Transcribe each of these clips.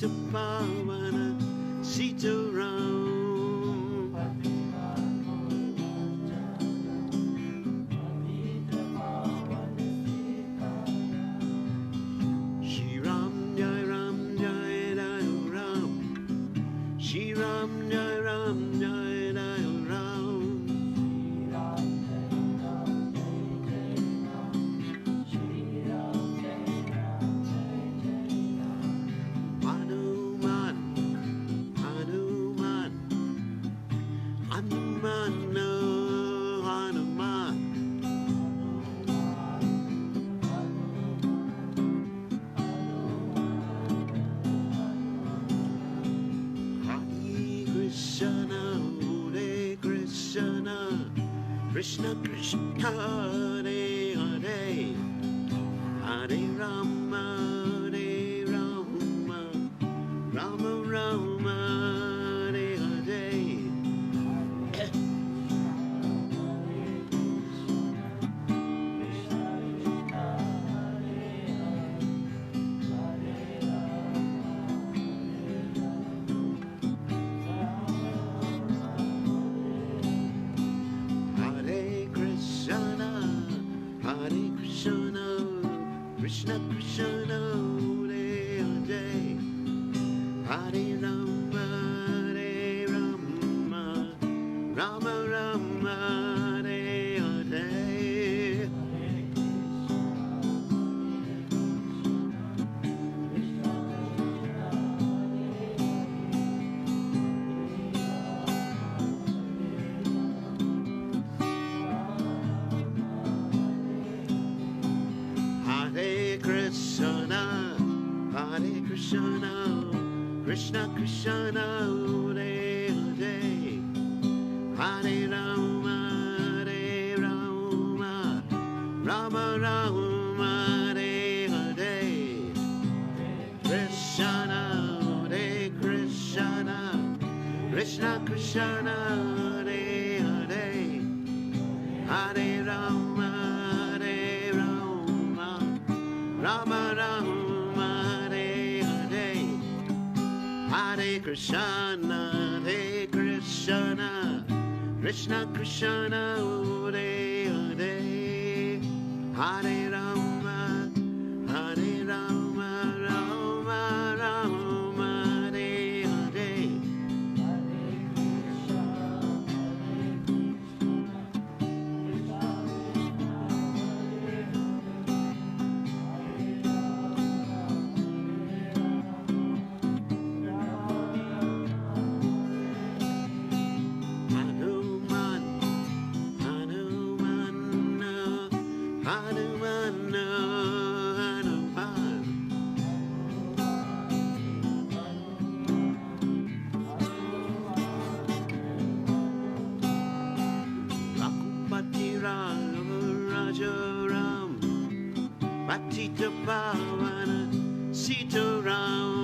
Patita Pavana Sita Ram. Shri Ram Jai Ram Jai Jai Ram. Shri Ram Jai Ram Jai Jai Ram. Hanuman, Hanuman, Hanuman, no Hanuman. Hare Krishna, Hare Krishna, Krishna Krishna, Hare Hare, Hare Rama, Hare Rama, Rama Rama, Hare Hare. Hare Krishna, Hare Krishna, Krishna Krishna, Hare Hare, Hare Rama, Hare Rama, Rama Rama, Hare Hare. Hare Krishna, Hare Krishna, Krishna Krishna, Hare Hare, Hare Rama, Hare Rama, Rama Rama, Hare Hare. Krishna, Hare Krishna, Krishna Krishna, Hare Hare, Hare Rama, Hare Rama, Rama Rama, Hare Hare. Hare Krishna, Hare Krishna, Krishna Krishna, Hare Hare, Hare Rama, Hare Rama, Rama Rama, Hare Hare. Hanuman, Hanuman, no, Hanuman, no, Hanuman. Rakupati Ram, Raja Ram, Patita Pavana Sita Ram.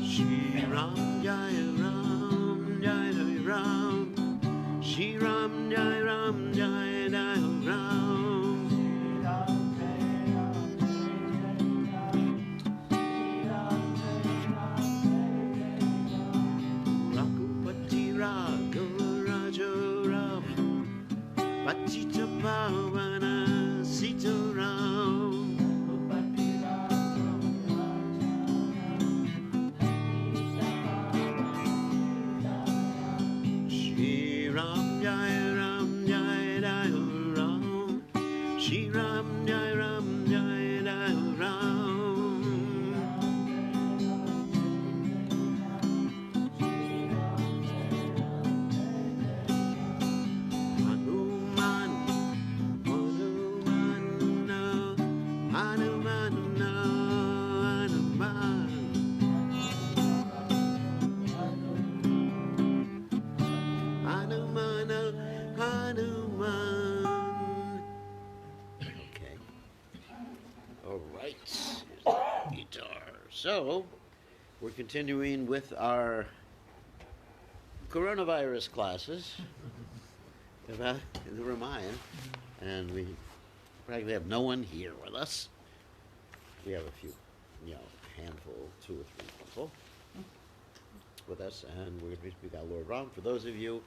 Shri Ram Jai Ram Jai Jai Ram. Shri Ram Jai Ram Jai Jai Ram. Rakupati Raghava Raja Ram, Patita Pavana Sita Ram. Shri Ram Jai Ram Jai Jai Ram. Shri Ram Jai Ram Jai Jai Ram. Hanuman, Hanuman, no, Hanuman, no, Hanuman. Hanuman, no, Hanuman. Okay. All right. Here's the guitar. So, we're continuing with our coronavirus classes. about the Ramayan, and we practically have no one here with us. We have a few, handful, 2 or 3 people with us, and we got Lord Ram. For those of you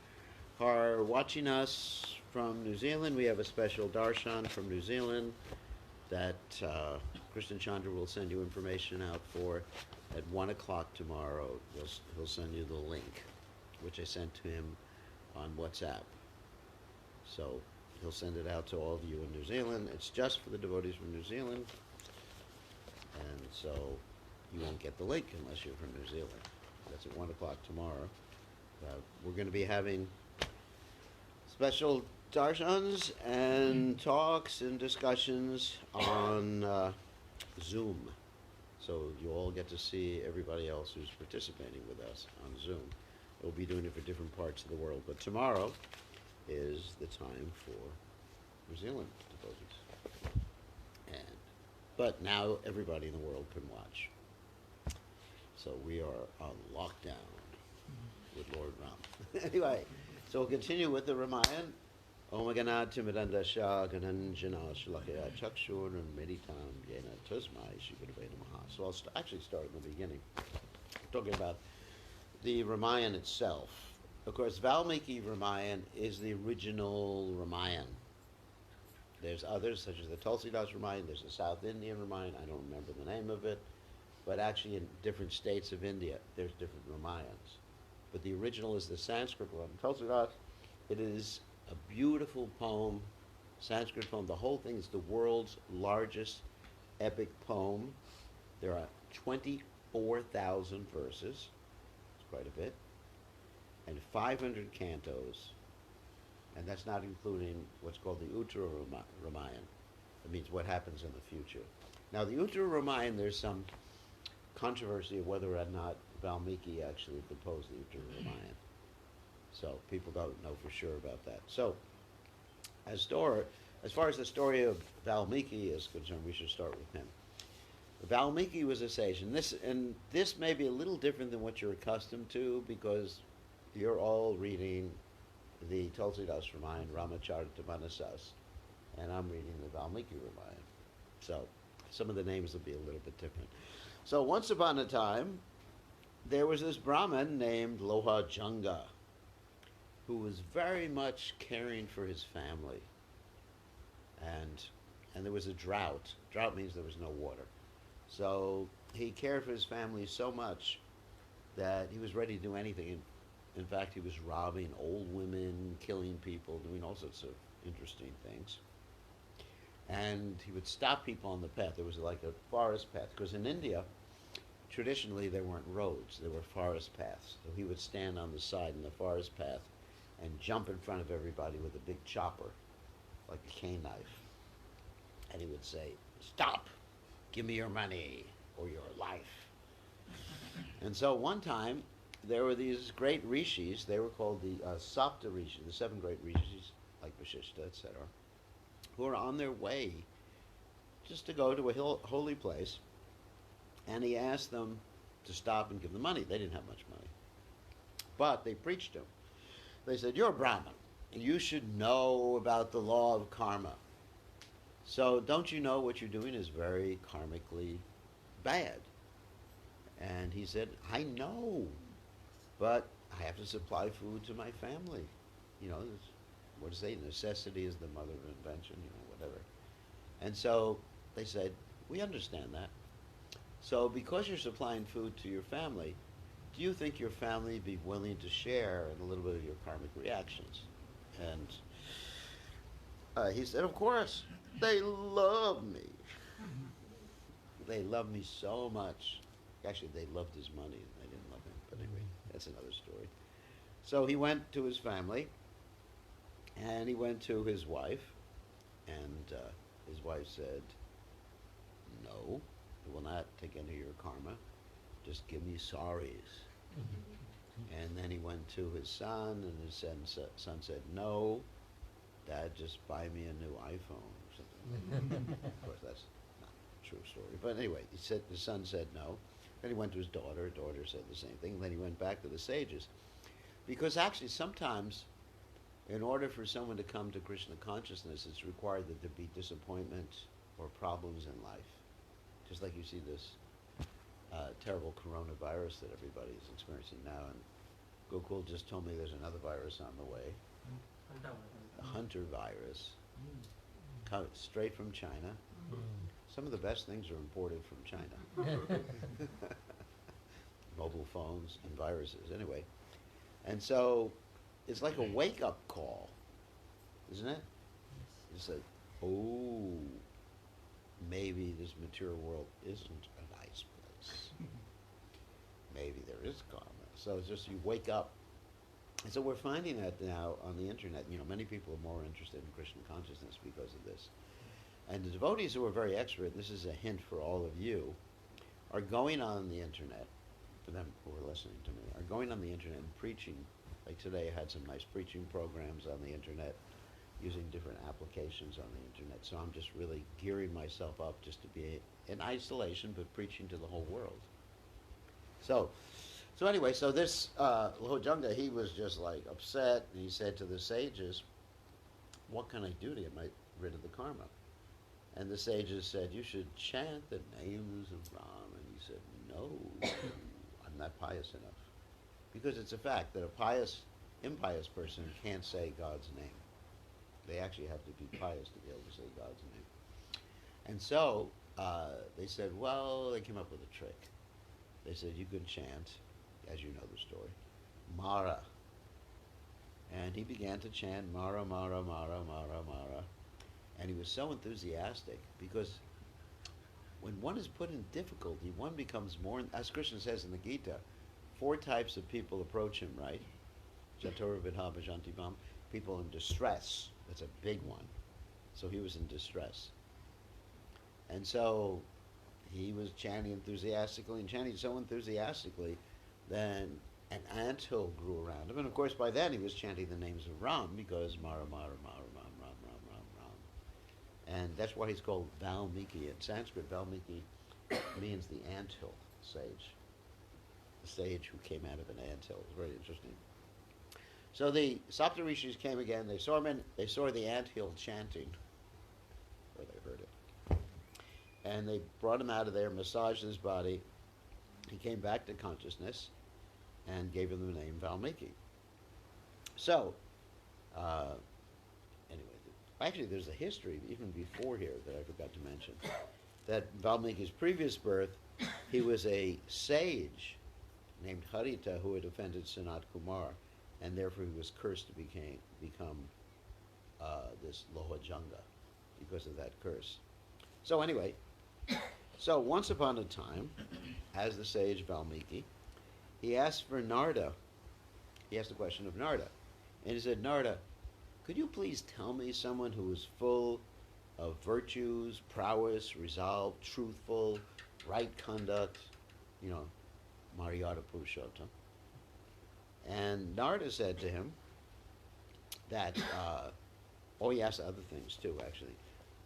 who are watching us from New Zealand, we have a special darshan from New Zealand that Kristen Chandra will send you information out for at 1 o'clock tomorrow. He'll send you the link, which I sent to him on WhatsApp. So he'll send it out to all of you in New Zealand. It's just for the devotees from New Zealand, and so you won't get the link unless you're from New Zealand. That's at 1 o'clock tomorrow. We're going to be having special darshans and talks and discussions on Zoom. So you all get to see everybody else who's participating with us on Zoom. We'll be doing it for different parts of the world. But tomorrow is the time for New Zealand devotees. But now everybody in the world can watch. So we are on lockdown with Lord Ram. Anyway, so we'll continue with the Ramayan. Om Ganat Timidanda Shah Gananjana Shalakaya Chakshur and Meditam Yena Tusmai Shikadaveda Maha. So I'll actually start in the beginning, talking about the Ramayan itself. Of course, Valmiki Ramayan is the original Ramayan. There's others, such as the Tulsidas Ramayan, there's the South Indian Ramayan, I don't remember the name of it, but actually in different states of India, there's different Ramayans. But the original is the Sanskrit one. Tulsidas, it is a beautiful poem, Sanskrit poem. The whole thing is the world's largest epic poem. There are 24,000 verses, it's quite a bit, and 500 cantos, and that's not including what's called the Uttara Ramayan. That means what happens in the future. Now the Uttara Ramayan, there's some controversy of whether or not Valmiki actually composed the Uttara Ramayan. So people don't know for sure about that. So as far as the story of Valmiki is concerned, we should start with him. Valmiki was a sage, and this may be a little different than what you're accustomed to, because you're all reading the Tulsidas Ramayan, Ramacharitamanasas, and I'm reading the Valmiki Ramayan. So some of the names will be a little bit different. So once upon a time, there was this Brahmin named Loha Janga, who was very much caring for his family. And there was a drought. Drought means there was no water. So he cared for his family so much that he was ready to do anything. In fact, he was robbing old women, killing people, doing all sorts of interesting things. And he would stop people on the path. There was like a forest path, because in India, traditionally there weren't roads, there were forest paths. So he would stand on the side in the forest path and jump in front of everybody with a big chopper, like a cane knife. And he would say, "Stop, give me your money or your life." And so one time, there were these great rishis. They were called the Sapta Rishis, the 7 great rishis, like Vashishta, etc., who were on their way just to go to a holy place. And he asked them to stop and give them money. They didn't have much money. But they preached him. They said, "You're a Brahmin, and you should know about the law of karma. So don't you know what you're doing is very karmically bad?" And he said, "I know, but I have to supply food to my family. What do they say? Necessity is the mother of invention, whatever." And so they said, "We understand that. So because you're supplying food to your family, do you think your family would be willing to share in a little bit of your karmic reactions?" And he said, "Of course. They love me. They love me so much." Actually, they loved his money, and they didn't love him. But anyway, that's another story. So he went to his family, and he went to his wife, and his wife said, "No, I will not take any of your karma. Just give me saris." And then he went to his son, and his son said, "No, Dad, just buy me a new iPhone," or something. Of course, that's not a true story. But anyway, the son said no. Then he went to his daughter. Daughter said the same thing. And then he went back to the sages. Because actually sometimes in order for someone to come to Krishna consciousness, it's required that there be disappointment or problems in life. Just like you see this terrible coronavirus that everybody is experiencing now. And Gokul just told me there's another virus on the way, the Hunter virus, straight from China. Some of the best things are imported from China. Mobile phones and viruses, anyway. And so it's like a wake-up call, isn't it? It's like, oh, maybe this material world isn't a nice place. Maybe there is karma. So it's just you wake up. And so we're finding that now on the internet. You know, many people are more interested in Krishna consciousness because of this. And the devotees who are very expert, and this is a hint for all of you, are going on the internet, for them who are listening to me, are going on the internet and preaching. Like today I had some nice preaching programs on the internet using different applications on the internet. So I'm just really gearing myself up just to be in isolation but preaching to the whole world. So anyway, so this Lohojanga, he was just like upset, and he said to the sages, what can I do to get rid of the karma? And the sages said, you should chant the names of Ram. And he said, no, I'm not pious enough. Because it's a fact that a impious person can't say God's name. They actually have to be pious to be able to say God's name. And so they said, well, they came up with a trick. They said, you can chant, as you know the story, Mara. And he began to chant Mara, Mara, Mara, Mara, Mara. And he was so enthusiastic because when one is put in difficulty, one becomes more, as Krishna says in the Gita, 4 types of people approach him, right? Jatora Vidha Bhajanti Mam, people in distress. That's a big one. So he was in distress. And so he was chanting enthusiastically and chanting so enthusiastically, then an anthill grew around him. And of course by then he was chanting the names of Ram because Mara, Mara, Mara, Ram, Ram, Ram, Ram, Ram. And that's why he's called Valmiki. In Sanskrit, Valmiki means the anthill sage. The sage who came out of an anthill. It's very interesting. So the Saptarishis came again. They saw the anthill chanting, or they heard it. And they brought him out of there, massaged his body. He came back to consciousness and gave him the name Valmiki. So, anyway, actually there's a history even before here that I forgot to mention. That Valmiki's previous birth, he was a sage named Harita who had offended Sanat Kumar, and therefore he was cursed to become this Lohojanga because of that curse. So anyway, so once upon a time, as the sage Valmiki, he asked for Narda. He asked the question of Narda. And he said, Narda, could you please tell me someone who is full of virtues, prowess, resolve, truthful, right conduct, Maryada Purushottam? And Narda said to him that, he asked other things too, actually.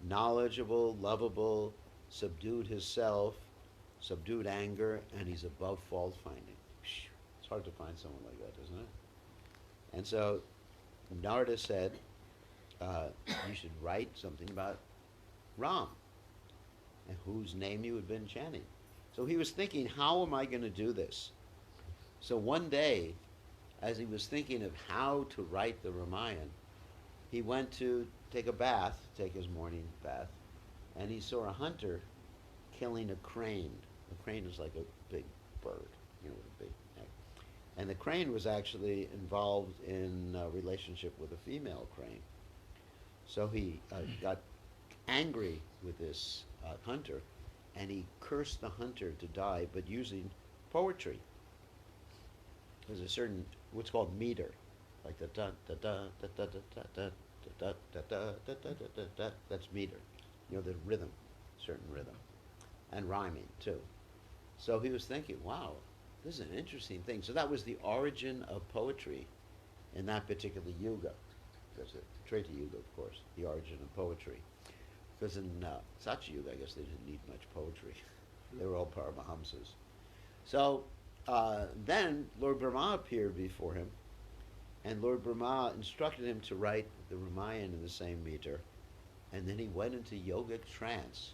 Knowledgeable, lovable, subdued himself, subdued anger, and he's above fault finding. It's hard to find someone like that, isn't it? And so Narada said, you should write something about Ram, and whose name you had been chanting. So he was thinking, how am I going to do this? So one day, as he was thinking of how to write the Ramayana, he went to take a bath, take his morning bath, and he saw a hunter killing a crane. A crane is like a big bird, with a big neck. And the crane was actually involved in a relationship with a female crane. So he got angry with this hunter, and he cursed the hunter to die, but using poetry. There's a certain, what's called meter, like the da da da da da da da da da da da da da da. That's meter. The rhythm, certain rhythm, and rhyming too. So he was thinking, wow, this is an interesting thing. So that was the origin of poetry in that particular yuga. There's a Treta Yuga, of course, the origin of poetry. Because in Satya Yuga, I guess they didn't need much poetry. They were all Paramahamsas. So then Lord Brahma appeared before him, And Lord Brahma instructed him to write the Ramayana in the same meter. And then he went into yogic trance.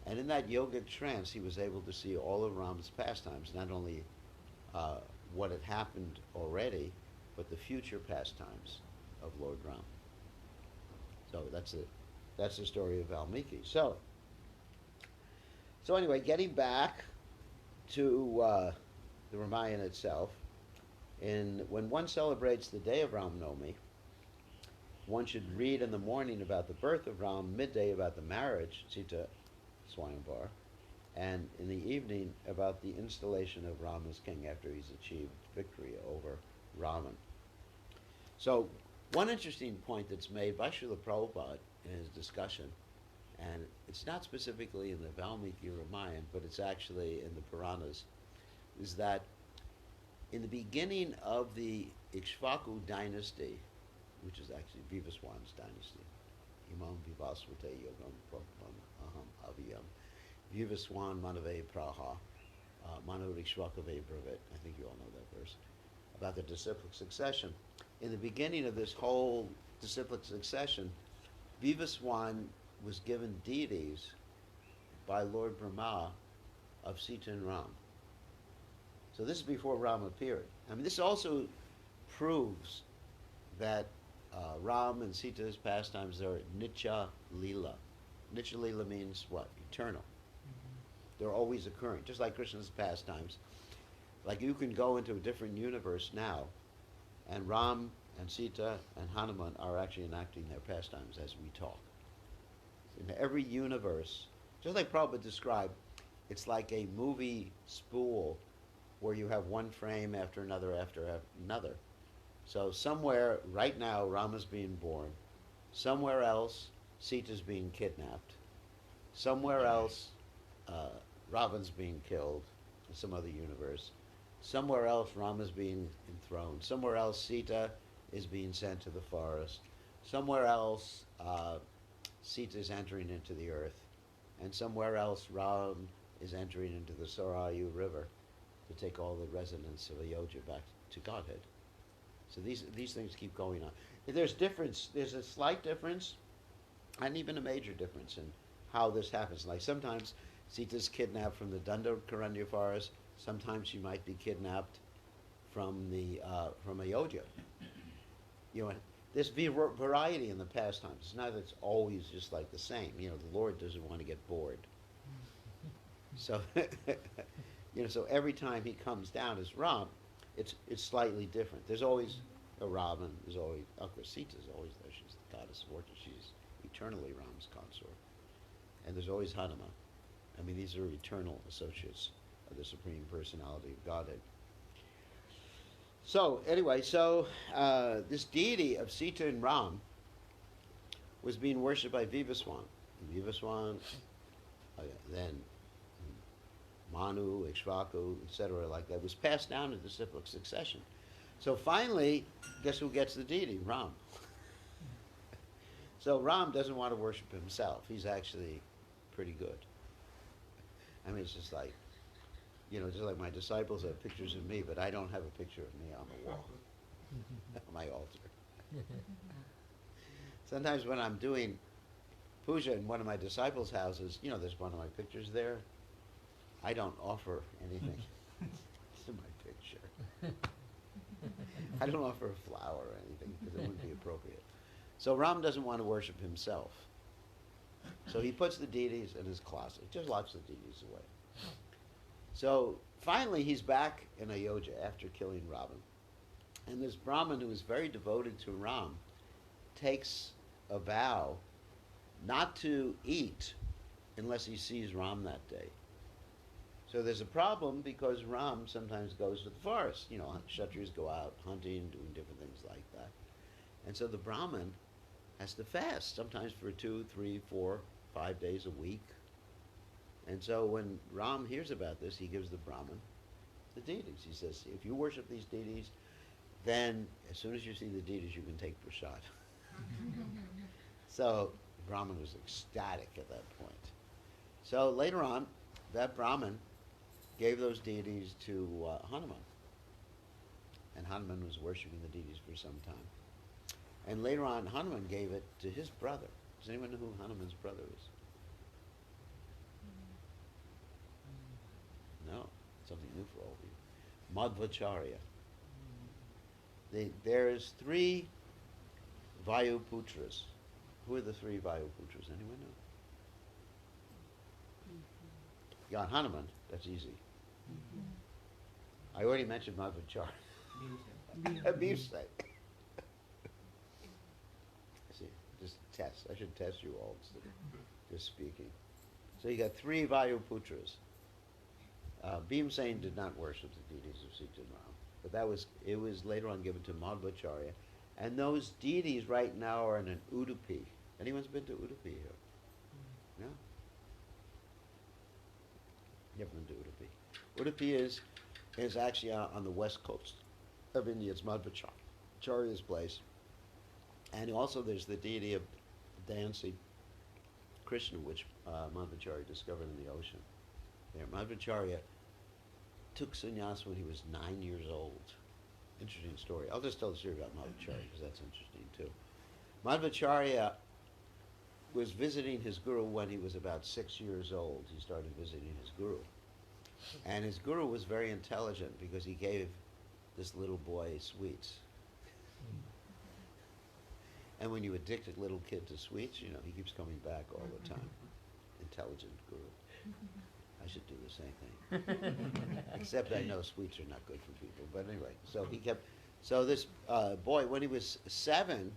And in that yogic trance, he was able to see all of Ram's pastimes, not only what had happened already, but the future pastimes of Lord Ram. So that's the story of Valmiki. So anyway, getting back to the Ramayana itself, when one celebrates the day of Ram Navami, one should read in the morning about the birth of Ram, midday about the marriage, Sita Swayamvar, and in the evening about the installation of Ram as king after he's achieved victory over Ravan. So one interesting point that's made by Srila Prabhupada in his discussion, and it's not specifically in the Valmiki Ramayana, but it's actually in the Puranas, is that in the beginning of the Ikshvaku dynasty, which is actually Vivaswan's dynasty, Imam Vivasvate Yogam Prabham Aham Aviyam, Vivaswan Manave Praha, Manu Ikshvakave Bravit. I think you all know that verse, about the disciplic succession. In the beginning of this whole disciplic succession, Vivaswan was given deities by Lord Brahma of Sita and Ram. So this is before Ram appeared. I mean, this also proves that Ram and Sita's pastimes are Nitya Lila. Nitya Lila means what? Eternal. They're always occurring, just like Krishna's pastimes. Like you can go into a different universe now, and Ram and Sita and Hanuman are actually enacting their pastimes as we talk. In every universe, just like Prabhupada described, it's like a movie spool where you have one frame after another after another. So somewhere, right now, Rama's being born. Somewhere else, Sita's being kidnapped. Somewhere else, Ravan's being killed in some other universe. Somewhere else, Rama's being enthroned. Somewhere else, Sita is being sent to the forest. Somewhere else, Sita's entering into the earth. And somewhere else, Ram is entering into the Sarayu River to take all the residents of Ayodhya back to Godhead. So these things keep going on. There's a slight difference, and even a major difference in how this happens. Like sometimes Sita's kidnapped from the Dandakaranya forest. Sometimes she might be kidnapped from Ayodhya. You know, there's variety in the pastimes. It's not that it's always just like the same. You know, the Lord doesn't want to get bored. So, so every time he comes down as Ram, it's slightly different. There's always a Ravan. There's always Sita's always there. She's the goddess of fortune. She's eternally Ram's consort. And there's always Hanuman. I mean, these are eternal associates of the Supreme Personality of Godhead. So anyway, this deity of Sita and Ram was being worshipped by Vivaswan. Vivaswan, then Manu, Ikshvaku, etc., like that, was passed down in disciplic succession. So finally, guess who gets the deity? Ram. So Ram doesn't want to worship himself. He's actually pretty good. I mean, it's just like, just like my disciples have pictures of me, but I don't have a picture of me on the wall, on my altar. Sometimes when I'm doing puja in one of my disciples' houses, there's one of my pictures there. I don't offer anything to my picture. I don't offer a flower or anything because it wouldn't be appropriate. So Ram doesn't want to worship himself. So he puts the deities in his closet, just locks the deities away. So finally he's back in Ayodhya after killing Ravan. And this Brahmin who is very devoted to Ram takes a vow not to eat unless he sees Ram that day. So there's a problem because Ram sometimes goes to the forest. Kshatriyas go out hunting, doing different things like that. And so the Brahmin has to fast, sometimes for 2, 3, 4, 5 days a week. And so when Ram hears about this, he gives the Brahmin the deities. He says, if you worship these deities, then as soon as you see the deities, you can take prasad. So the Brahmin was ecstatic at that point. So later on, that Brahmin gave those deities to Hanuman. And Hanuman was worshiping the deities for some time. And later on, Hanuman gave it to his brother. Does anyone know who Hanuman's brother is? No, something new for all of you. Madhvacharya. There's 3 Vayuputras. Who are the 3 Vayuputras? Anyone know? You got Hanuman. That's easy. I already mentioned Madhvacharya. Beefsteak. See, just test. I should test you all instead of just speaking. So you got 3 Vayuputras. Bhimsen did not worship the deities of Sita and Ram, but it was later on given to Madhvacharya. And those deities right now are in an Udupi. Anyone's been to Udupi here? No? Never been to Udupi. Udupi is actually on the west coast of India. It's Madhvacharya's place. And also there's the deity of dancing Krishna, which Madhvacharya discovered in the ocean. There, Madhvacharya took sannyas when he was 9 years old. Interesting story. I'll just tell the story about Madhvacharya because that's interesting too. Madhvacharya was visiting his guru when he was about 6 years old. He started visiting his guru. And his guru was very intelligent because he gave this little boy sweets. And when you addict a little kid to sweets, you know, he keeps coming back all the time. Intelligent guru. I should do the same thing. Except I know sweets are not good for people. But anyway, so this boy, when he was 7,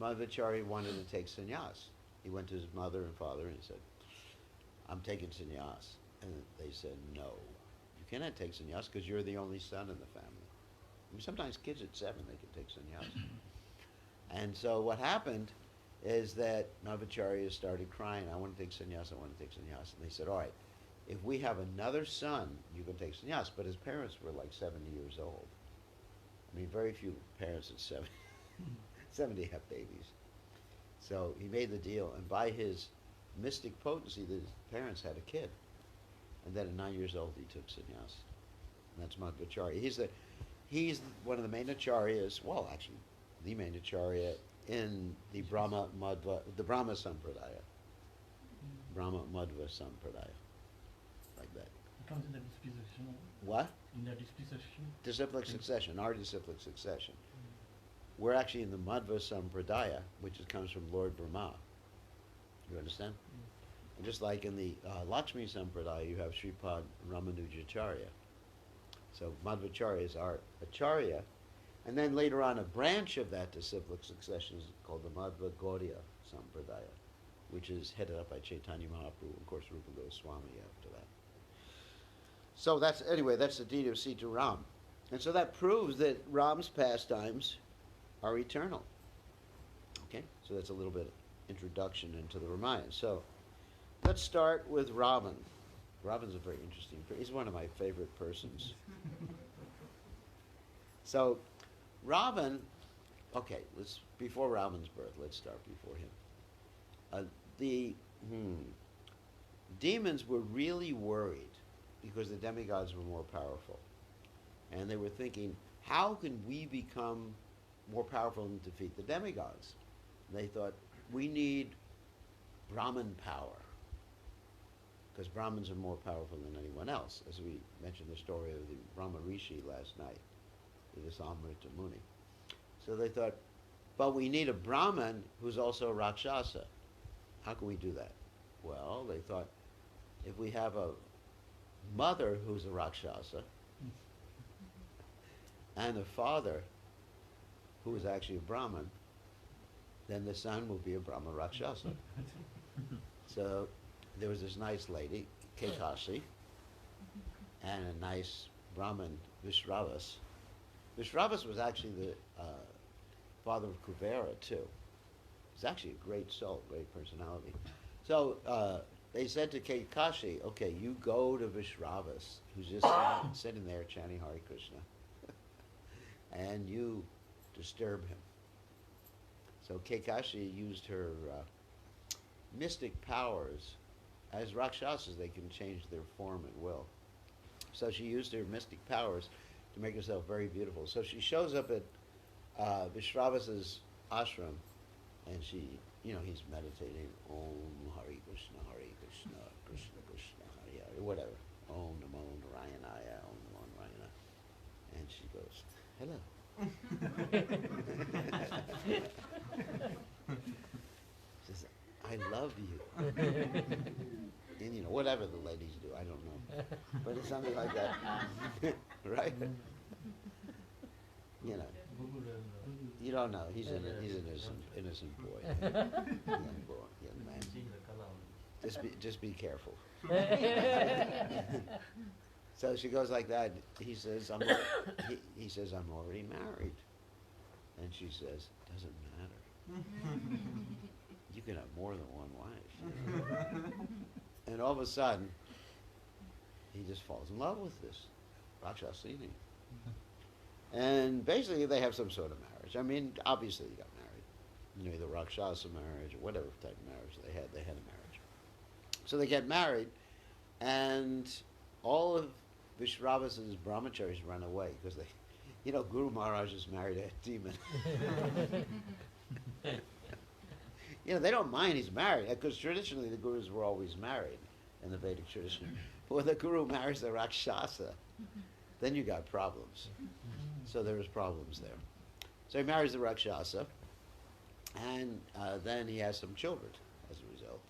Madhvacharya wanted to take sannyas. He went to his mother and father and he said, I'm taking sannyas. And they said, no, you cannot take sannyas because you're the only son in the family. I mean, sometimes kids at 7, they can take sannyas. And so what happened is that Madhvacharya started crying, I want to take sannyas, I want to take sannyas. And they said, all right, if we have another son, you can take sannyas. But his parents were like 70 years old. I mean, very few parents at 70 have babies. So he made the deal, and by his mystic potency, his parents had a kid. And then at 9 years old, he took sannyas. And that's Madhvacharya. He's one of the main acharyas, well, actually, the main acharya in the Brahma Sampradaya. Brahma Madhva Sampradaya. Like that. Comes in the disposition. What? In the disposition. Disciplic succession, our disciplic succession. We're actually in the Madhva Sampradaya, which comes from Lord Brahma. You understand? And just like in the Lakshmi Sampradaya, you have Sripad Ramanujacharya. So Madhvacharya is our acharya. And then later on, a branch of that disciplic succession is called the Madhva Gaudiya Sampradaya, which is headed up by Chaitanya Mahaprabhu, and of course Rupa Goswami after that. So that's the deity of Sita Ram. And so that proves that Ram's pastimes are eternal. Okay, so that's a little bit of introduction into the Ramayana. So let's start with Ravan. Ravan's a very interesting person. He's one of my favorite persons. So Ravan, okay, before Ravan's birth, let's start before him. The demons were really worried because the demigods were more powerful. And they were thinking, how can we become more powerful and defeat the demigods? And they thought, we need Brahman power, because Brahmins are more powerful than anyone else, as we mentioned the story of the Brahma Rishi last night, this Amrita Muni. So they thought, but we need a Brahman who's also a Rakshasa. How can we do that? Well, they thought, if we have a mother who's a Rakshasa, and a father who is actually a Brahman, then the son will be a Brahma Rakshasa. So there was this nice lady, Kekashi, and a nice Brahmin, Vishravas. Vishravas was actually the father of Kuvera, too. He's actually a great soul, great personality. So they said to Kekashi, okay, you go to Vishravas, who's just sitting there chanting Hare Krishna, and you disturb him. So Kekashi used her mystic powers. As Rakshasas, they can change their form at will. So she used her mystic powers to make herself very beautiful. So she shows up at Vishravas's ashram, and he's meditating, Om Hari Krishna, Krishna Krishna, Hari Hari, whatever. Om Namo Narayanaya, Om Namo Narayana. And she goes, hello. She says, I love you. And whatever the ladies do, I don't know. But it's something like that. Right? You don't know. He's an innocent boy. Young man. Just be careful. So she goes like that. He says, he says, I'm already married. And she says, doesn't matter. You can have more than one wife. And all of a sudden, he just falls in love with this Rakshasini. And basically, they have some sort of marriage. I mean, obviously, they got married. Either Rakshasa marriage or whatever type of marriage they had a marriage. So they get married, and all of Vishravas's brahmacharis run away because Guru Maharaj is married a demon. They don't mind he's married, because traditionally the gurus were always married in the Vedic tradition. But when the guru marries the Rakshasa, then you got problems. So there was problems there. So he marries the Rakshasa, and then he has some children as a result.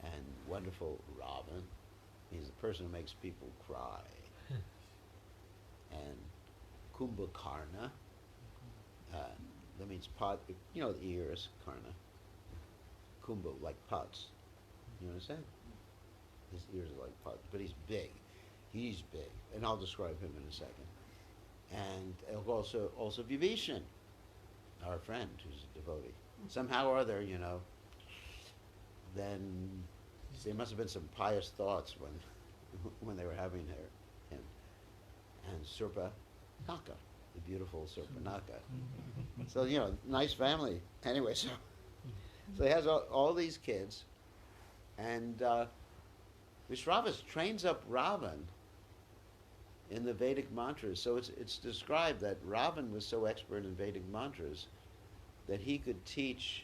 And wonderful Ravan, he's the person who makes people cry. And Kumbhakarna, that means pot, the ears, Karna. Kumbha, like pots. You understand? His ears are like pots, but he's big. He's big, and I'll describe him in a second. And also Vibhishan, our friend, who's a devotee. Somehow or other, then there must have been some pious thoughts when they were having him. And Surpanaka, the beautiful Surpanaka. So nice family. Anyway, so he has all these kids, and Vishravas trains up Ravan in the Vedic mantras. So it's described that Ravan was so expert in Vedic mantras that he could teach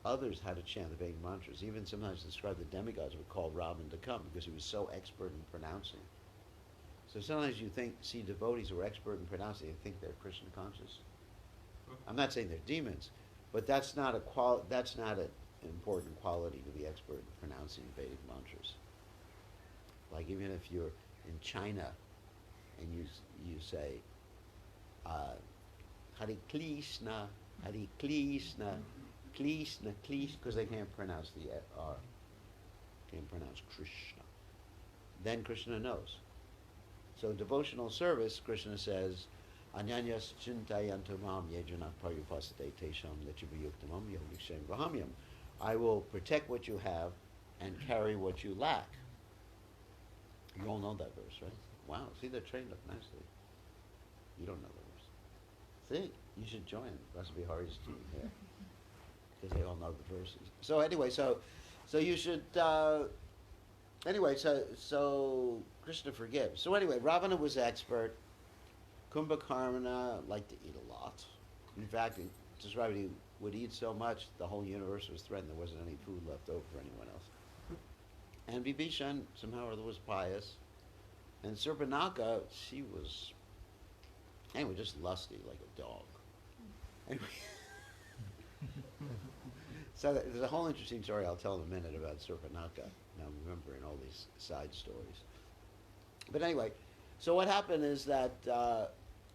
others how to chant the Vedic mantras. Even sometimes described the demigods would call Ravan to come because he was so expert in pronouncing. So sometimes you see devotees who are expert in pronouncing and think they're Krishna conscious. I'm not saying they're demons, but that's not an important quality to be expert in pronouncing Vedic mantras. Like even if you're in China and you say Hare Krishna, Hare Krishna, Krishna, Krishna, because they can't pronounce the R, can't pronounce Krishna. Then Krishna knows. So devotional service, Krishna says, Anyanyas chintayantamam yejana parupasate tesham lechivayuktamam yogishem vahamyam. I will protect what you have and carry what you lack. You all know that verse, right? Wow, see, they're trained up nicely. You don't know the verse. See, you should join Rasabi Hari's team here. Because they all know the verses. So anyway, so you should, so Krishna forgives. So anyway, Ravana was expert. Kumbhakarna liked to eat a lot. In fact, he described he would eat so much, the whole universe was threatened. There wasn't any food left over for anyone else. And Vibhishan, somehow or other, was pious. And Surpanaka, she was, anyway, just lusty like a dog. Anyway. So there's a whole interesting story I'll tell in a minute about Surpanaka. Now I'm remembering all these side stories. But anyway, so what happened is that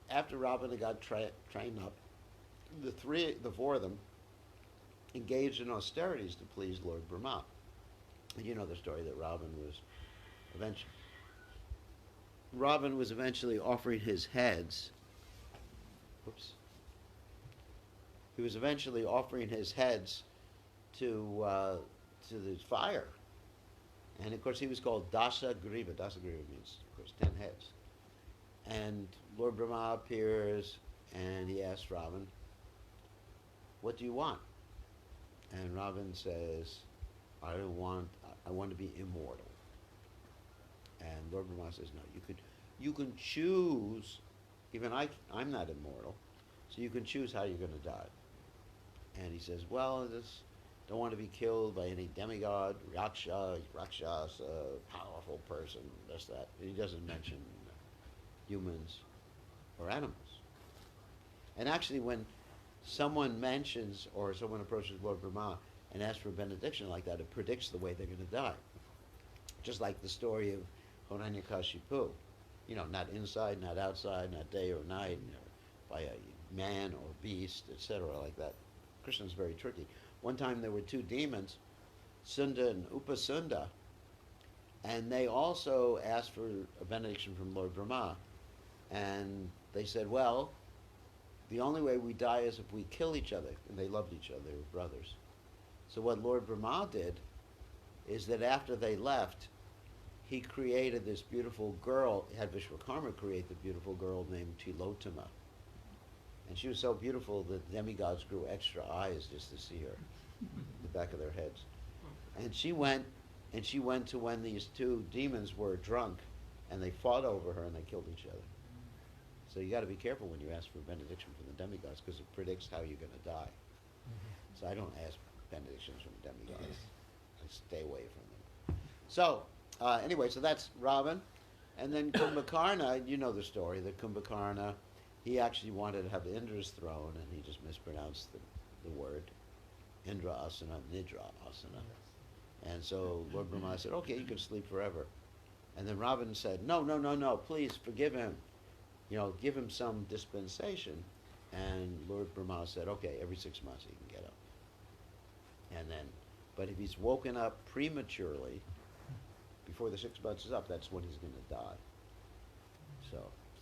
after Ravana got trained up, the four of them engaged in austerities to please Lord Brahma. And you know the story that Ravan was eventually offering his heads. He was eventually offering his heads to the fire. And of course he was called Dasa Griva. Dasa Griva means, of course, 10 heads. And Lord Brahma appears and he asks Ravan, what do you want? And Ravan says, I want to be immortal. And Lord Brahma says, no, you can choose even I'm not immortal, so you can choose how you're going to die. And he says, well, I just don't want to be killed by any demigod, rakshas, powerful person, this, that. And he doesn't mention humans or animals. And actually, when someone mentions or someone approaches Lord Brahma and asks for a benediction like that, it predicts the way they're going to die. Just like the story of Hiranyakashipu. You know, not inside, not outside, not day or night, by a man or beast, etc., like that. Krishna's very tricky. One time there were two demons, Sunda and Upasunda, and they also asked for a benediction from Lord Brahma. And they said, well, the only way we die is if we kill each other. And they loved each other, they were brothers. So what Lord Brahma did is that after they left, he created this beautiful girl, had Vishwakarma create the beautiful girl named Tilotama. And she was so beautiful that demigods grew extra eyes just to see her, the back of their heads. And she went to when these two demons were drunk, and they fought over her and they killed each other. So you got to be careful when you ask for a benediction from the demigods, because it predicts how you're going to die. So I don't ask benedictions from demigods. I stay away from them. So anyway, so that's Ravan. And then Kumbhakarna, you know the story, that Kumbhakarna, he actually wanted to have Indra's throne, and he just mispronounced the word. Indra asana, Nidra asana. And so Lord Brahma said, okay, you can sleep forever. And then Ravan said, no, please forgive him. You know, give him some dispensation. And Lord Brahma said, okay, every 6 months he can get up. And then, but if he's woken up prematurely, before the 6 months is up, that's when he's going to die. So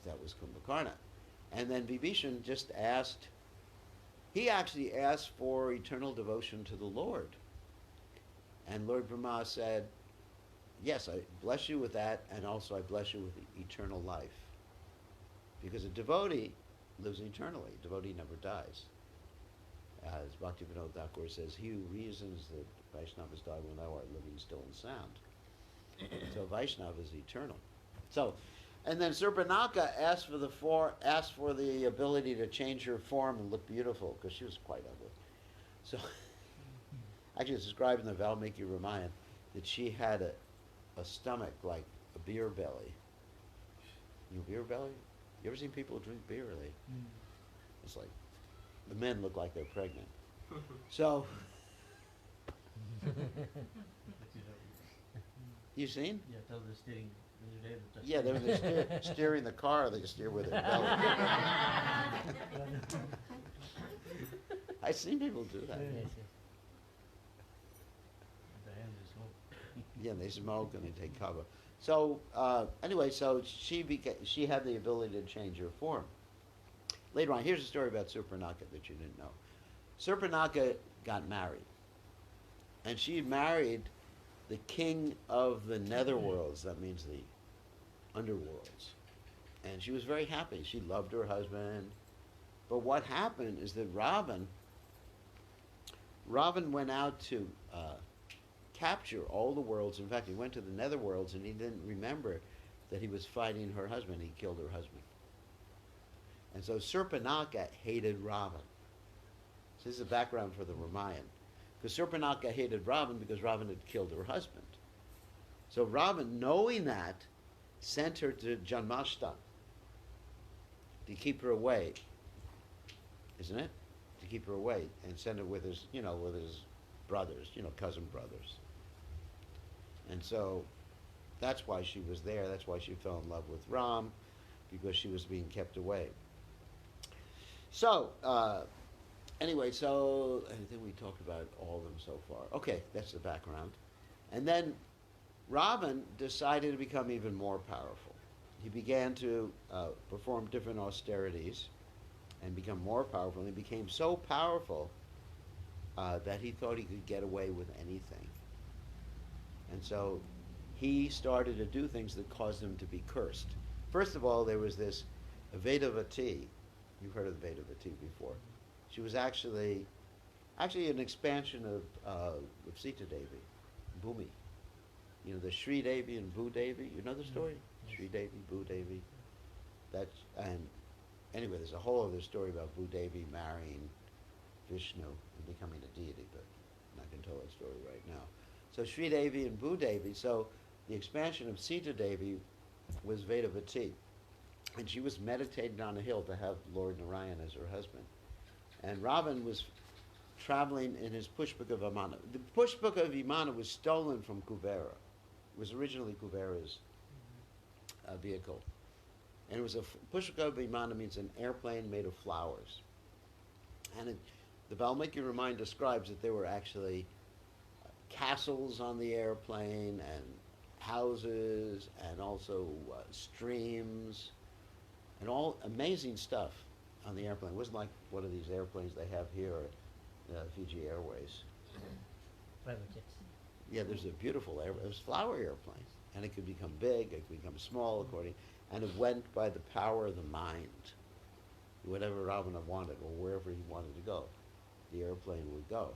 that was Kumbhakarna. And then Vibhishan just asked, he actually asked for eternal devotion to the Lord. And Lord Brahma said, yes, I bless you with that, and also I bless you with eternal life. Because a devotee lives eternally. A devotee never dies. As Bhaktivinoda Thakur says, he who reasons that Vaishnavas die when thou art living still and sound. So Vaishnava is eternal. So, and then Surpanaka asked for the ability to change her form and look beautiful, because she was quite ugly. So, actually it's described in the Valmiki Ramayana that she had a stomach like a beer belly. You know, beer belly? You ever seen people drink beer? It's like, the men look like they're pregnant. So, you seen? Yeah, that was the steering. Yeah, they're steering the car, they steer with their belly. I've seen people do that. Yeah, they smoke and they take kava. So anyway, so she had the ability to change her form. Later on, here's a story about Surpanaka that you didn't know. Surpanaka got married, and she married the king of the netherworlds. That means the underworlds. And she was very happy. She loved her husband. But what happened is that Ravan went out to capture all the worlds. In fact, he went to the netherworlds and he didn't remember that he was fighting her husband. He killed her husband. And so Surpanaka hated Ravan. So this is the background for the Ramayana. Because Surpanaka hated Ravan because Ravan had killed her husband. So Ravan, knowing that, sent her to Janmashta to keep her away, isn't it? To keep her away, and send her with his, with his brothers, cousin brothers. And so that's why she was there. That's why she fell in love with Ram, because she was being kept away. So anyway, so I think we talked about all of them so far. Okay, that's the background. And then Ravan decided to become even more powerful. He began to perform different austerities and become more powerful. And he became so powerful that he thought he could get away with anything. And so he started to do things that caused him to be cursed. First of all, there was this Vedavati. You've heard of the Vedavati before. She was actually an expansion of Sita Devi, Bhumi. You know, the Sri Devi and Bhu Devi. You know the story? Yes. Sri Devi, Bhu Devi. And anyway, there's a whole other story about Bhudevi marrying Vishnu and becoming a deity, but I'm not going to tell that story right now. So Sri Devi and Bhudevi, so the expansion of Sita Devi was Vedavati, and she was meditating on a hill to have Lord Narayan as her husband. And Ravan was traveling in his Pushpaka Vimana. The Pushpaka Vimana was stolen from Kuvera. It was originally Kuvera's vehicle. And it was Pushpaka Vimana means an airplane made of flowers. And the Valmiki Ramayana describes that there were actually castles on the airplane and houses and also streams and all amazing stuff on the airplane. It wasn't like one of these airplanes they have here at Fiji Airways. Private jets. Yeah, there's a beautiful it was flower airplane, and it could become big, it could become small according, and it went by the power of the mind. Whatever Ravana wanted, or wherever he wanted to go, the airplane would go.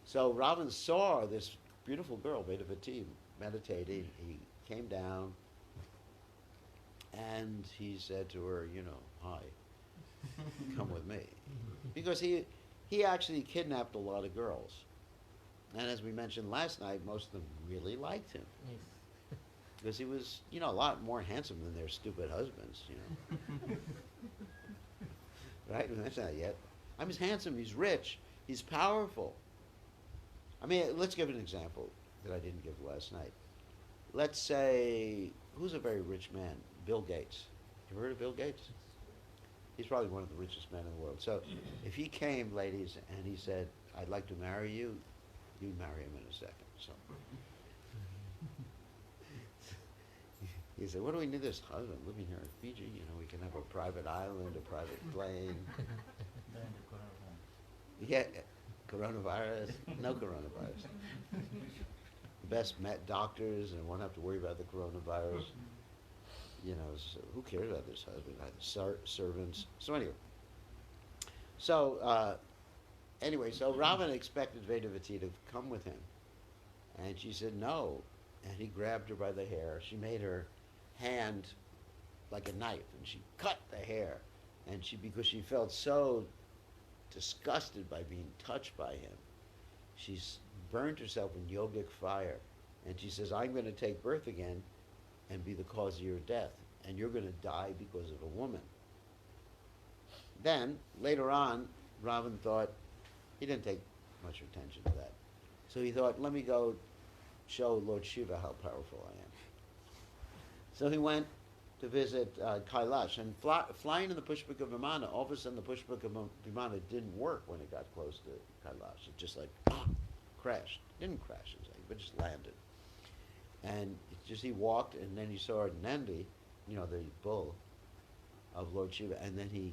So Ravan saw this beautiful girl, Vedavati, meditating. He came down, and he said to her, hi, come with me. Because he actually kidnapped a lot of girls. And as we mentioned last night, most of them really liked him. Yes. Because he was, a lot more handsome than their stupid husbands, Right? We mentioned that yet. I'm as handsome, he's rich, he's powerful. I mean, let's give an example that I didn't give last night. Let's say, who's a very rich man? Bill Gates. You heard of Bill Gates? He's probably one of the richest men in the world. So if he came, ladies, and he said, I'd like to marry you, you'd marry him in a second. So he said, what do we need this husband living here in Fiji? We can have a private island, a private plane. Then the coronavirus. Yeah, coronavirus, no coronavirus. Best met doctors and won't have to worry about the coronavirus. So who cares about this husband? Servants. So anyway, so Ravana expected Vedavati to come with him. And she said no. And he grabbed her by the hair. She made her hand like a knife, and she cut the hair. And because she felt so disgusted by being touched by him, she burned herself in yogic fire. And she says, I'm going to take birth again and be the cause of your death, and you're going to die because of a woman. Then, later on, Ravan thought, he didn't take much attention to that. So he thought, let me go show Lord Shiva how powerful I am. So he went to visit Kailash, and flying in the Pushpaka Vimana, all of a sudden the Pushpaka Vimana didn't work when it got close to Kailash. It just crashed. Didn't crash, but just landed. And he walked, and then he saw Nandi, the bull of Lord Shiva, and then he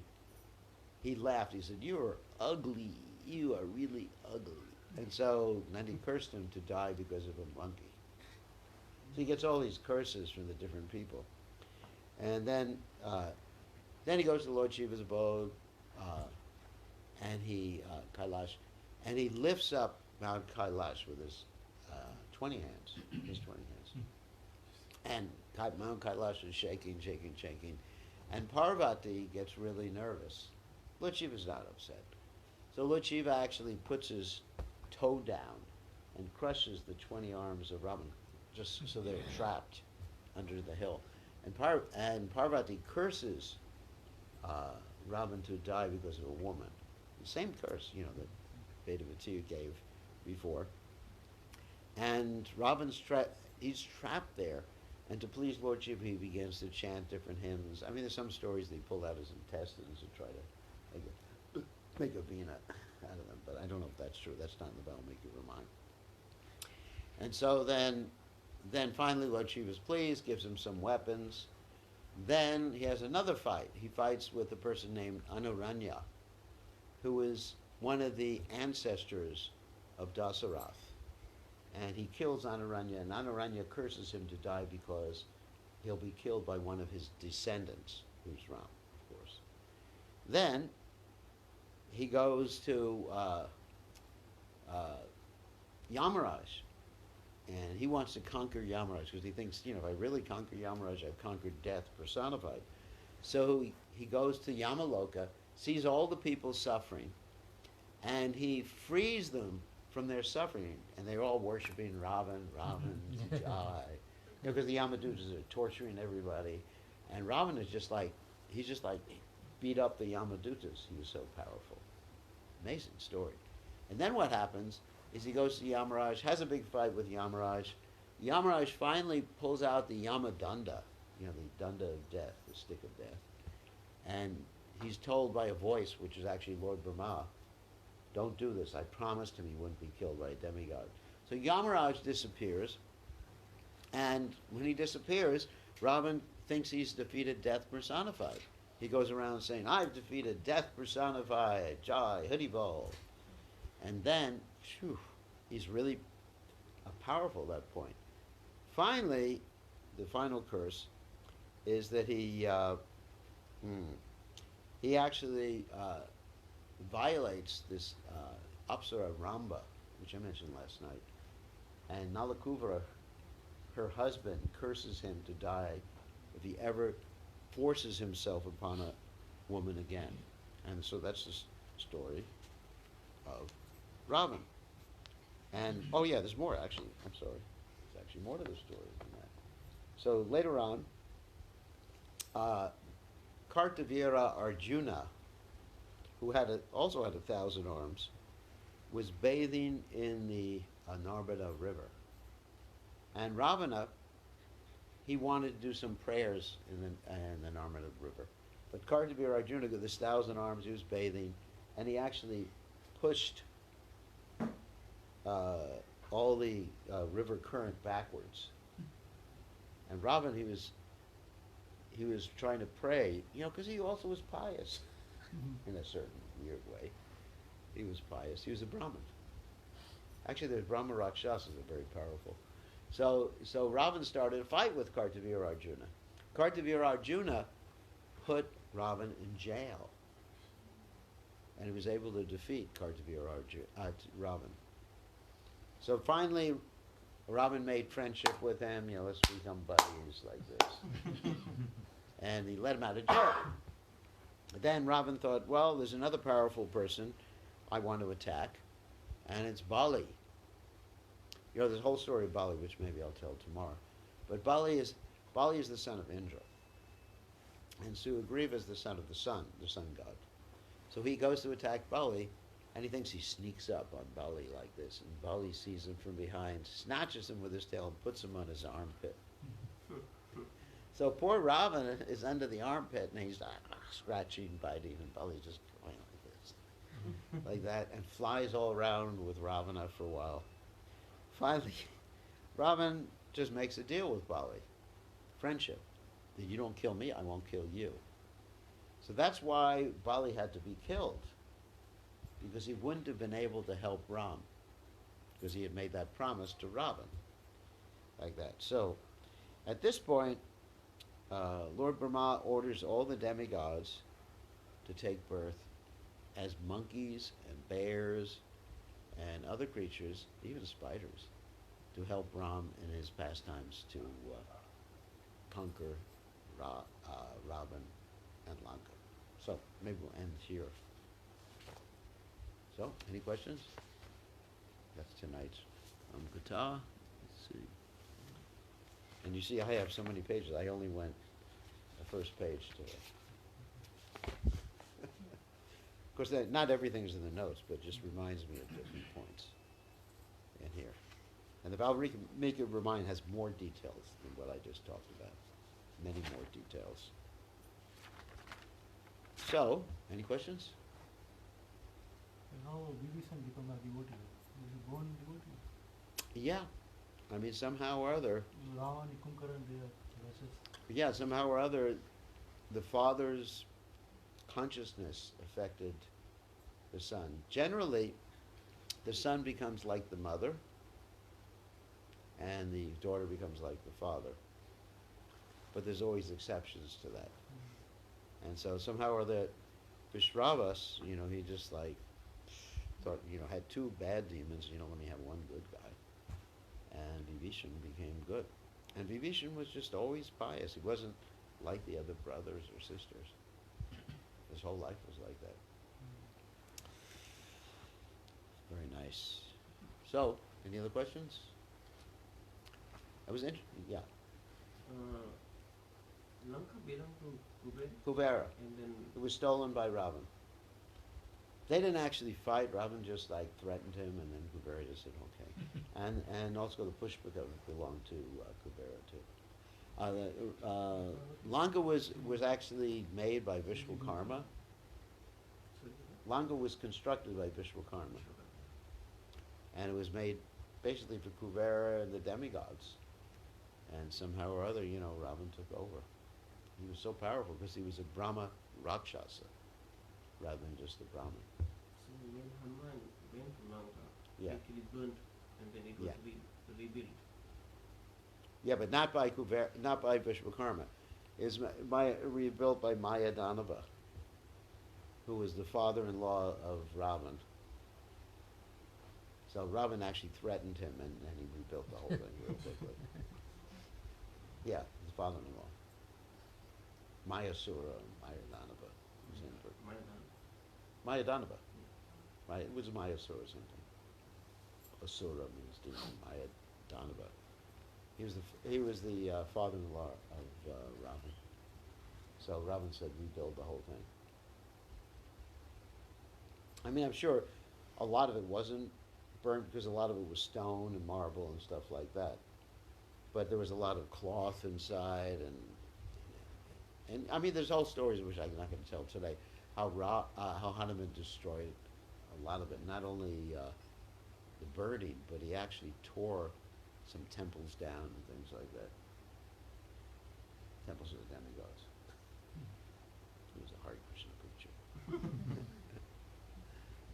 laughed. He said, you are ugly. You are really ugly. And so Nandi cursed him to die because of a monkey. So he gets all these curses from the different people. And then he goes to Lord Shiva's abode, and Kailash, and he lifts up Mount Kailash with his 20 hands, his 20 hands. And Mount Kailash is shaking, shaking, shaking. And Parvati gets really nervous. Lord Shiva's not upset. So Lord Shiva actually puts his toe down and crushes the 20 arms of Ravan, just so they're trapped under the hill. And Parvati curses Ravan to die because of a woman. The same curse, that Vedavati gave before. And Ravan's he's trapped there. And to please Lord Shiva, he begins to chant different hymns. I mean, there's some stories they pull out his intestines and try to make a veena out of them, but I don't know if that's true. That's not in the Valmiki Ramayana. And so then finally Lord Shiva's pleased, gives him some weapons. Then he has another fight. He fights with a person named Anuranya, who is one of the ancestors of Dasarath. And he kills Anuranya, and Anuranya curses him to die because he'll be killed by one of his descendants, who's Ram, of course. Then he goes to Yamaraj, and he wants to conquer Yamaraj because he thinks, if I really conquer Yamaraj, I've conquered death personified. So he goes to Yamaloka, sees all the people suffering, and he frees them from their suffering, and they're all worshiping Ravan, Jai, because the Yamadutas are torturing everybody, and Ravan is just like, he's just like beat up the Yamadutas. He was so powerful. Amazing story. And then what happens is he goes to Yamaraj, has a big fight with Yamaraj. Yamaraj finally pulls out the Yamadanda, the danda of death, the stick of death. And he's told by a voice, which is actually Lord Brahma, don't do this. I promised him he wouldn't be killed by a demigod. So Yamaraj disappears, and when he disappears, Ravan thinks he's defeated death personified. He goes around saying, I've defeated death personified, Jai, Haribol. And then, he's really powerful at that point. Finally, the final curse is that he actually violates this Apsara Ramba, which I mentioned last night. And Nalakuvara, her husband, curses him to die if he ever forces himself upon a woman again. And so that's the story of Ravan. And, oh yeah, there's more actually. I'm sorry. There's actually more to the story than that. So later on, Kartavira Arjuna, who also had 1,000 arms, was bathing in the Narbada River. And Ravana, he wanted to do some prayers in the Narbada River. But Kartavira Arjuna, with his 1,000 arms, he was bathing, and he actually pushed all the river current backwards. And Ravan, he was trying to pray, because he also was pious in a certain weird way. He was pious. He was a Brahmin. Actually, the Brahma Rakshasas are very powerful. So Ravan started a fight with Kartavira Arjuna. Kartavira Arjuna put Ravan in jail. And he was able to defeat Ravan. So finally, Ravan made friendship with him, let's become buddies like this. And he let him out of jail. Then Ravan thought, well, there's another powerful person I want to attack, and it's Bali. There's a whole story of Bali, which maybe I'll tell tomorrow. But Bali is the son of Indra. And Sugriva is the son of the sun god. So he goes to attack Bali, and he thinks he sneaks up on Bali like this. And Bali sees him from behind, snatches him with his tail, and puts him on his armpit. So poor Ravana is under the armpit, and he's scratching, biting, and Bali's just going like this, like that, and flies all around with Ravana for a while. Finally, Ravan just makes a deal with Bali. Friendship. That you don't kill me, I won't kill you. So that's why Bali had to be killed. Because he wouldn't have been able to help Ram. Because he had made that promise to Ravan. Like that. So, at this point, Lord Brahma orders all the demigods to take birth as monkeys and bears and other creatures, even spiders, to help Ram in his pastimes to conquer Ravan and Lanka. So maybe we'll end here. So, any questions? That's tonight's Katha. Let's see. And you see, I have so many pages. I only went the first page to it. Of course, not everything's in the notes, but it just reminds me of different points in here. And the Valmiki Ramayana has more details than what I just talked about. Many more details. So, any questions? How Vibhishan become a devotee? Was he born devotee? Yeah. I mean, somehow or other. Ravan, Kumbhakarna, they are versus. Yeah, somehow or other, the father's consciousness affected the son. Generally, the son becomes like the mother, and the daughter becomes like the father. But there's always exceptions to that. And so somehow or other, Vishravas, he just like thought, had two bad demons, let me have one good guy. And Vibhishan became good. And Vibhishan was just always pious. He wasn't like the other brothers or sisters. His whole life was like that. Very nice. So, any other questions? I was interested, yeah. Lanka belonged to Kubera, Kuvera. and then It was stolen by Ravan. They didn't actually fight. Ravan just like threatened him, and then Kuvera just said okay. And also the Pushpaka belonged to Kuvera too. Lanka was actually made by Vishwakarma. Lanka was constructed by Vishwakarma, and it was made basically for Kuvera and the demigods. And somehow or other, Ravan took over. He was so powerful because he was a Brahma Rakshasa rather than just a Brahmin. so when Hanuman went to Lanka, Yeah. actually burnt, and then it was Yeah. rebuilt. Yeah, but not by not by Vishwakarma. Is rebuilt by Mayadanava, who was the father-in-law of Ravan. So Ravan actually threatened him, and he rebuilt the whole thing real quickly. Yeah, his father-in-law. Mayasura, Mayadanava. Was in for Mayadanava. It was Mayasura something. Asura means demon. Mayadanava. He was the father-in-law of Ravan. So Ravan said rebuild the whole thing. I mean, I'm sure a lot of it wasn't burnt because a lot of it was stone and marble and stuff like that. But there was a lot of cloth inside, and I mean, there's whole stories which I'm not going to tell today. How Hanuman destroyed a lot of it. Not only the burning, but he actually tore some temples down and things like that. Temples of the demigods. He was a Hare Krishna preacher.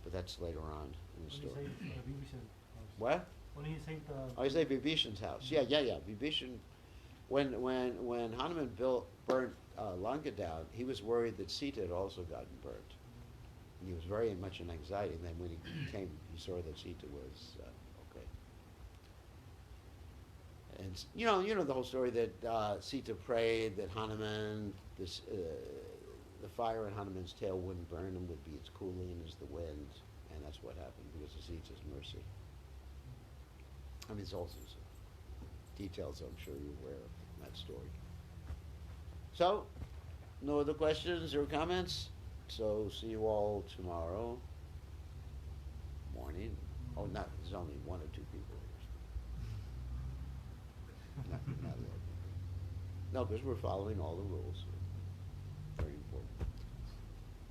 But that's later on in the Only story. side Vibhishan house. What? Only inside the. Oh, you say Vibhishan's house. Yeah. Vibhishan, when Hanuman burnt Lanka down, he was worried that Sita had also gotten burnt. And he was very much in anxiety. And then when he came, he saw that Sita was okay. And you know the whole story that Sita prayed that Hanuman, the fire in Hanuman's tail wouldn't burn him, would be as cooling as the wind, and that's what happened because of Sita's mercy. I mean, there's all sorts of details I'm sure you're aware of in that story. So, no other questions or comments? So, see you all tomorrow morning. Oh, there's only one or two people here. Not a lot of people. No, because we're following all the rules. Very important.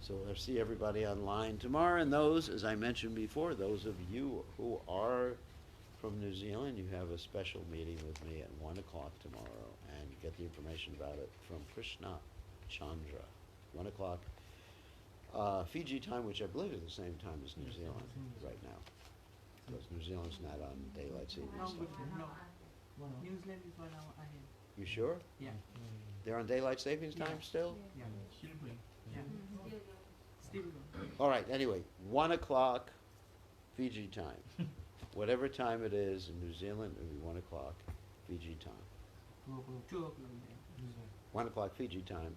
So I'll see everybody online tomorrow, and those, as I mentioned before, those of you who are from New Zealand, you have a special meeting with me at 1 o'clock tomorrow, and you get the information about it from Krishna Chandra. 1 o'clock Fiji time, which I believe is the same time as New Yes, Zealand same. right now, because New Zealand's not on daylight savings No, time. no. 1 hour. New Zealand is 1 hour ahead. You sure? Yeah. They're on daylight savings Yeah. time still? Yeah. Still going. Yeah. Still going. All right, anyway, 1 o'clock Fiji time. Whatever time it is in New Zealand, it'll be 1 o'clock Fiji time. 2 o'clock. 2 o'clock there. This way. 1 o'clock Fiji time.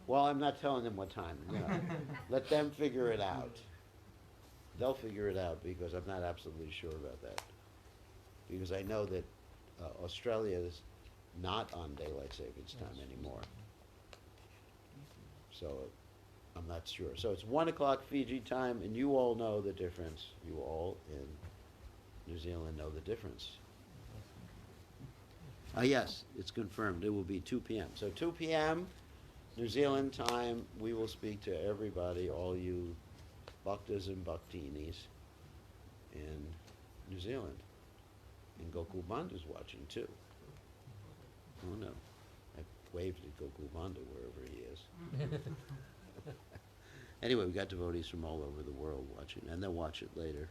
Well, I'm not telling them what time. Let them figure it out. They'll figure it out because I'm not absolutely sure about that. Because I know that Australia is not on daylight savings time anymore. So I'm not sure. So it's 1 o'clock Fiji time, and you all know the difference. You all in New Zealand know the difference. Yes, it's confirmed. It will be 2 p.m. So 2 p.m. New Zealand time, we will speak to everybody, all you bhaktas and bhaktinis in New Zealand. And Gokul Banda's watching too. Oh no. I waved at Gokul Banda wherever he is. Anyway, we got devotees from all over the world watching, and they'll watch it later.